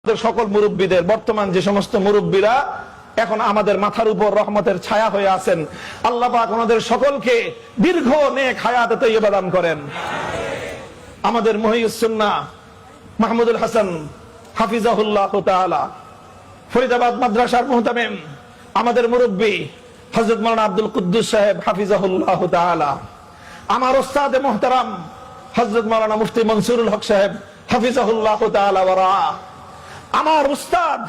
সকল মুরব্বীদের, বর্তমান যে সমস্ত মুরব্বীরা এখন আমাদের মাথার উপর রহমতের ছায়া হয়ে আছেন, আল্লাহ পাক ওনাদের সকলকে দীর্ঘ নেক হায়াত তৈয়বা দান করেন। আমাদের মুহিউস সুন্নাহ মাহমুদুল হাসান হাফিজাহুল্লাহ তাআলা ফরিদাবাদ মাদ্রাসার মুহতামিম, আমাদের মুরব্বী হযরত মাওলানা আব্দুল কুদ্দুস সাহেব হাফিজাহুল্লাহ তাআলা, আমার উস্তাদে মুহতারাম হযরত মাওলানা মুফতি মনসুরুল হক সাহেব হাফিজাহুল্লাহ তাআলা ওয়া রাআ, আমার উস্তাদ,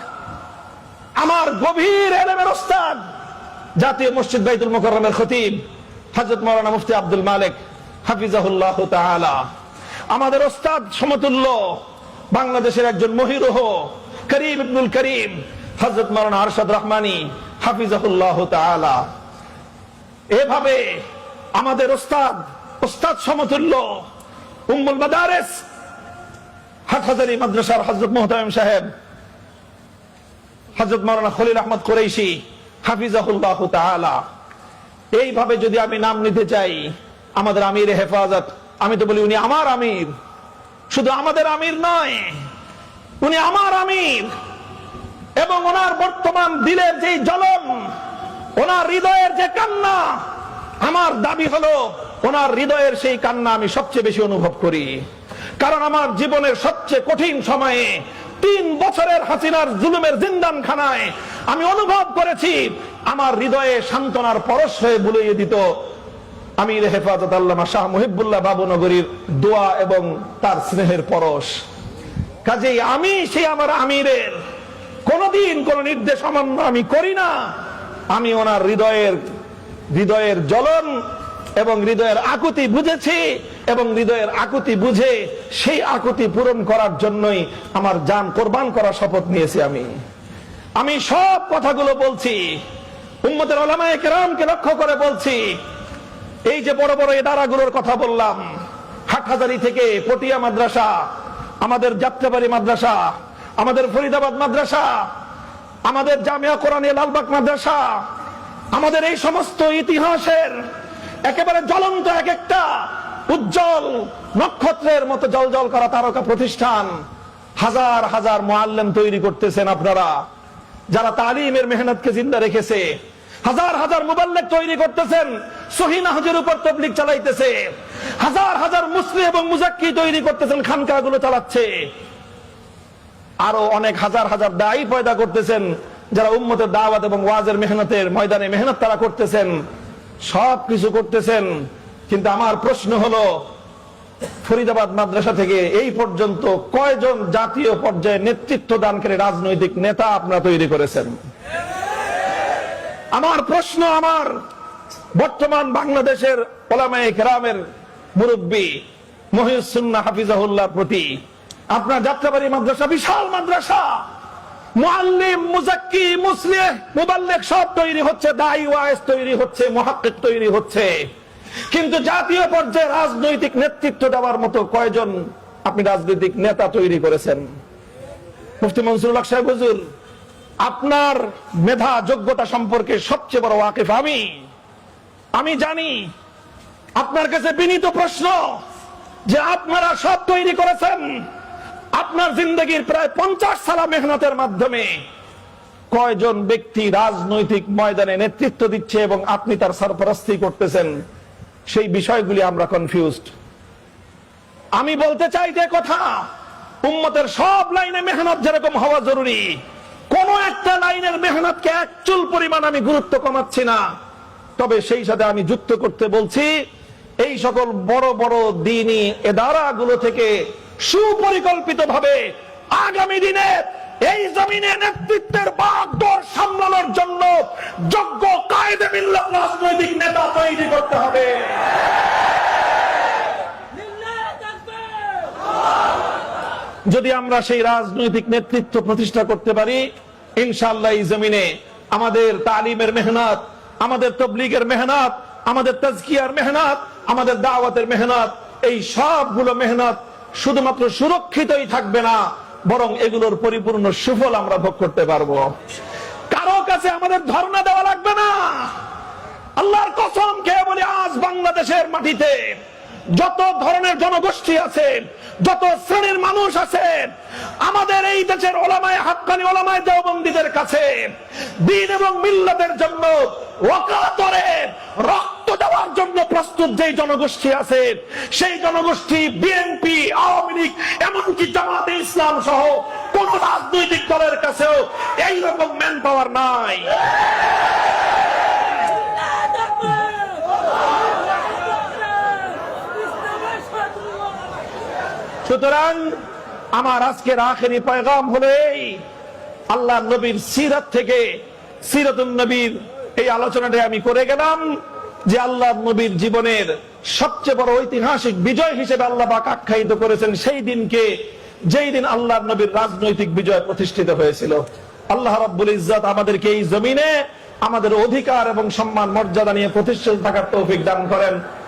আমার গভীর ইলমের উস্তাদ, জাতীয় মসজিদ বাইতুল মুকাররমের খতিব হযরত মাওলানা মুফতি আব্দুল মালিক হাফিজাহুল্লাহ তাআলা, আমাদের উস্তাদ সমতুল্য বাংলাদেশের একজন মহিরুহ করিম ইবনুল করিম হযরত মাওলানা আরশাদ রহমানী হাফিজাহুল্লাহ তাআলা। এভাবে আমাদের উস্তাদ সমতুল্য উম্মুল মাদারিস হাটহাজারী মাদ্রাসার হযরত মুহতামিম সাহেব হযরত মাওলানা খলিল আহমদ কুরাইশি হাফিজাহুল্লাহ তাআলা। এইভাবে যদি আমি নাম নিতে চাই, আমাদের আমির হেফাজত, আমি তো বলি উনি আমার আমির, শুধু আমাদের আমির নয়, উনি আমার আমির। এবং ওনার বর্তমান দিলের যে জ্বলন, ওনার হৃদয়ের যে কান্না, আমার দাবি হলো ওনার হৃদয়ের সেই কান্না আমি সবচেয়ে বেশি অনুভব করি। কারণ আমার জীবনের সবচেয়ে কঠিন সময়ে 3 বছরের হাসিনার জুলুমের জিন্দানখানায় আমি অনুভব করেছি আমার হৃদয়ে সান্ত্বনার পরশ হয়ে বুলিয়ে দিত আমির হেফাজত আল্লামা শাহ মুহিবুল্লাহ বাবুনগরীর দোয়া এবং তার স্নেহের পরশ। কাজেই আমি সেই আমার আমিরের কোনদিন কোন নির্দেশ অমান্য আমি করি না। আমি ওনার হৃদয়ের জ্বলন এবং হৃদয়ের আকুতি বুঝেছি, এবং হৃদয়ের আকুতি বুঝে সেই আকুতি পূরণ করার জন্যই আমার জান কোরবান করার শপথ নিয়েছি। আমি সব কথাগুলো বলছি উম্মতের উলামায়ে কেরামকে লক্ষ্য করে বলছি। এই যে বড় বড় ইদারাগুলোর কথা বললাম, হাটহাজারী থেকে পটিয়া মাদ্রাসা, আমাদের যাত্রাবাড়ি মাদ্রাসা, আমাদের ফরিদাবাদ মাদ্রাসা, আমাদের জামিয়া কোরআনিয়া লালবাগ মাদ্রাসা, আমাদের এই সমস্ত ইতিহাসের একেবারে জ্বলন্ত এক একটা উজ্জ্বল নক্ষত্রের মতো জ্বলজ্বল করা তারকা প্রতিষ্ঠান, হাজার হাজার মুআল্লিম তৈরি করতেছেন আপনারা, যারা তালিমের মেহনতকে জিন্দা রেখেছে। হাজার হাজার মুবাল্লিগ তৈরি করতেছেন, সহিহ নাহজের উপর তাবলীগ চালাইতেছে। হাজার হাজার মুসলিম এবং মুজাক্কি তৈরি করতেছেন, খানকাগুলো চালাচ্ছে। আরো অনেক হাজার হাজার দায়ী পয়দা করতেছেন, যারা উম্মতের দাওয়াত এবং ওয়াজের মেহনতের ময়দানে মেহনত তারা করতেছেন। সব কিছু করতেছেন, কিন্তু আমার প্রশ্ন হলো ফরিদাবাদ মাদ্রাসা থেকে এই পর্যন্ত কয়জন জাতীয় পর্যায়ে নেতৃত্ব দানকারী রাজনৈতিক নেতা আপনারা তৈরি করেছেন? আমার প্রশ্ন আমার বর্তমান বাংলাদেশের উলামায়ে কেরামের মুরব্বী মুহিউস সুন্নাহ হাফিজাহুল্লাহর প্রতি। আপনার যাত্রাবাড়ি মাদ্রাসা বিশাল মাদ্রাসা, মুআল্লিম, মুজাক্কি, মুসলিহ, মুবাল্লিগ সব তৈরি হচ্ছে, দাঈ ওয়াইজ তৈরি হচ্ছে, মুহাক্কিক তৈরি হচ্ছে, কিন্তু জাতীয় পর্যায়ে রাজনৈতিক নেতৃত্ব দেওয়ার মতো কয়জন আপনি রাজনৈতিক নেতা তৈরি করেছেন? মুফতি মনসুরুল হক সাহেব হুজুর, আপনার মেধা যোগ্যতা সম্পর্কে সবচেয়ে বড় ওয়াকিফ আমি জানি। আপনার কাছে বিনীত প্রশ্ন যে আপনারা সব তৈরি করেছেন, আপনার জিন্দগির প্রায় 50 সালা মেহনতের মাধ্যমে কয়জন ব্যক্তি রাজনৈতিক ময়দানে নেতৃত্ব দিচ্ছে এবং আপনি তার সরপরস্তি করতেছেন? সেই বিষয়গুলি আমরা কনফিউজড। আমি বলতে চাই যে কথা, উম্মতের সব লাইনে মেহনত যেরকম হওয়া জরুরি, কোন একটা লাইনের মেহনতকে এক চুল পরিমাণ আমি গুরুত্ব কমাচ্ছি না। তবে সেই সাথে আমি যুক্ত করতে বলছি, এই সকল বড় বড় দ্বীনি ইদারাগুলো থেকে সুপরিকল্পিত ভাবে আগামী দিনে এই জমিনে নেতৃত্বের বাগডোর সামলানোর জন্য যোগ্য কায়েদে মিল্লাত রাজনৈতিক নেতা তৈরি করতে হবে। যদি আমরা সেই রাজনৈতিক নেতৃত্ব প্রতিষ্ঠা করতে পারি, ইনশাআল্লাহ এই জমিনে আমাদের তালিমের মেহনত, আমাদের তাবলীগের মেহনত, আমাদের তাজকিয়ার মেহনত, আমাদের দাওয়াতের মেহনত, এই সবগুলো মেহনত শুধুমাত্র সুরক্ষিতই থাকবে না, বরং এগুলোর পরিপূর্ণ সুফল আমরা ভোগ করতে পারবো। কারো কাছে আমাদের ধর্ণা দেওয়া লাগবে না। আল্লাহর কসম খেয়ে বলি, আজ বাংলাদেশের মাটিতে যত ধরনের জনগোষ্ঠী আছে, যত শ্রেণীর মানুষ আছে, আমাদের এই দেশের ওলামায়ে হাক্কানি ওলামায়ে দেওবন্দীদের কাছে দ্বীন এবং মিল্লাতের জন্য ওয়াকাতরে রক্ত দেওয়ার জন্য প্রস্তুত যেই জনগোষ্ঠী আছে, সেই জনগোষ্ঠী বিএনপি, আওয়ামী লীগ, এমনকি জামাতে ইসলাম সহ কোন রাজনৈতিক দলের কাছেও এইরকম ম্যান পাওয়ার নাই। সুতরাং আমার আজকের আখেরি পয়গাম হলো এই, আল্লাহ নবীর সিরাত থেকে, সিরাতুন নবীর এই আলোচনাটা আমি করে গেলাম যে আল্লাহ নবীর জীবনের সবচেয়ে বড় ঐতিহাসিক বিজয় হিসেবে আল্লাহ পাক আখ্যায়িত করেছেন সেই দিনকে, যেই দিন আল্লাহ নবীর রাজনৈতিক বিজয় প্রতিষ্ঠিত হয়েছিল। আল্লাহ রাব্বুল ইজ্জত আমাদেরকে এই জমিনে আমাদের অধিকার এবং সম্মান মর্যাদা নিয়ে প্রতিষ্ঠিত থাকার তৌফিক দান করেন।